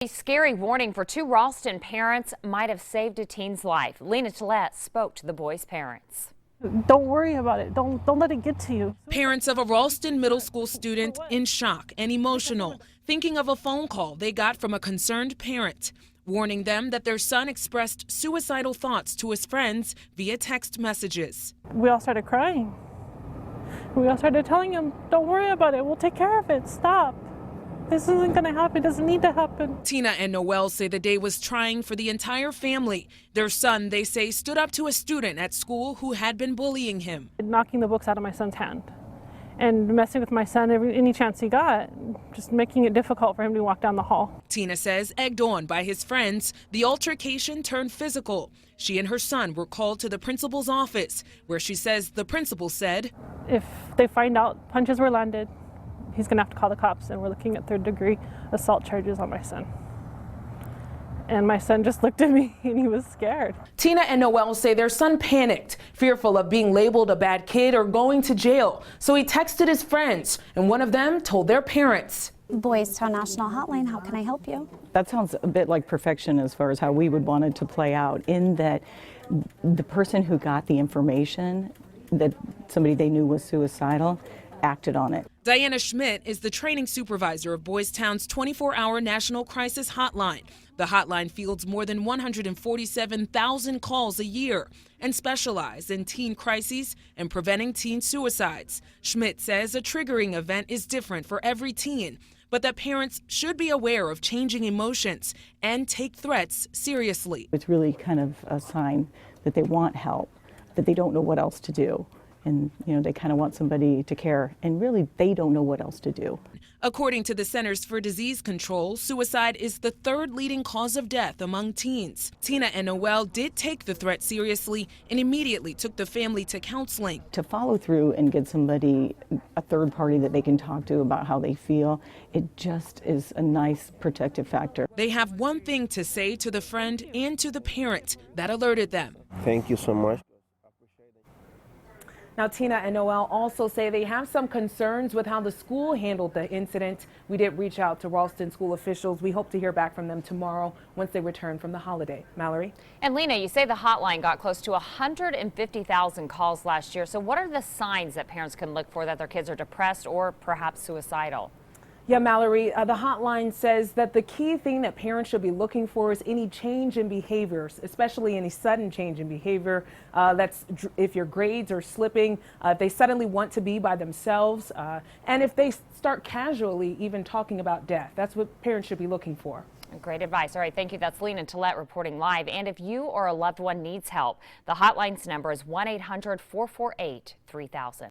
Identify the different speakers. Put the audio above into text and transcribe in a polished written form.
Speaker 1: A scary warning for two Ralston parents might have saved a teen's life. Lena Tillette spoke to the boy's parents.
Speaker 2: Don't worry about it. Don't let it get to you.
Speaker 3: Parents of a Ralston middle school student in shock and emotional, thinking of a phone call they got from a concerned parent, warning them that their son expressed suicidal thoughts to his friends via text messages.
Speaker 2: We all started crying. We all started telling him, don't worry about it. We'll take care of it. Stop. This isn't going to happen. It doesn't need to happen.
Speaker 3: Tina and Noel say the day was trying for the entire family. Their son, they say, stood up to a student at school who had been bullying him.
Speaker 2: Knocking the books out of my son's hand and messing with my son any chance he got, just making it difficult for him to walk down the hall.
Speaker 3: Tina says, egged on by his friends, the altercation turned physical. She and her son were called to the principal's office, where she says the principal said,
Speaker 2: if they find out punches were landed, he's going to have to call the cops, and we're looking at third-degree assault charges on my son. And my son just looked at me and he was scared.
Speaker 3: Tina and Noel say their son panicked, fearful of being labeled a bad kid or going to jail. So he texted his friends, and one of them told their parents.
Speaker 4: Boys Town National Hotline, how can I help you?
Speaker 5: That sounds a bit like perfection as far as how we would want it to play out, in that the person who got the information that somebody they knew was suicidal acted on it.
Speaker 3: Diana Schmidt is the training supervisor of Boys Town's 24-hour National Crisis Hotline. The hotline fields more than 147,000 calls a year and specializes in teen crises and preventing teen suicides. Schmidt says a triggering event is different for every teen, but that parents should be aware of changing emotions and take threats seriously.
Speaker 5: It's really kind of a sign that they want help, that they don't know what else to do. And, they kind of want somebody to care, and really they don't know what else to do.
Speaker 3: According to the Centers for Disease Control, suicide is the third leading cause of death among teens. Tina and Noel did take the threat seriously and immediately took the family to counseling.
Speaker 5: To follow through and get somebody, a third party that they can talk to about how they feel, it just is a nice protective factor.
Speaker 3: They have one thing to say to the friend and to the parent that alerted them.
Speaker 6: Thank you so much.
Speaker 3: Now, Tina and Noel also say they have some concerns with how the school handled the incident. We did reach out to Ralston school officials. We hope to hear back from them tomorrow once they return from the holiday. Mallory?
Speaker 1: And Lena, you say the hotline got close to 150,000 calls last year. So what are the signs that parents can look for that their kids are depressed or perhaps suicidal?
Speaker 3: Yeah, Mallory, the hotline says that the key thing that parents should be looking for is any change in behaviors, especially any sudden change in behavior. That's if your grades are slipping, if they suddenly want to be by themselves, and if they start casually even talking about death. That's what parents should be looking for.
Speaker 1: Great advice. All right, thank you. That's Lena Tillette reporting live. And if you or a loved one needs help, the hotline's number is 1-800-448-3000.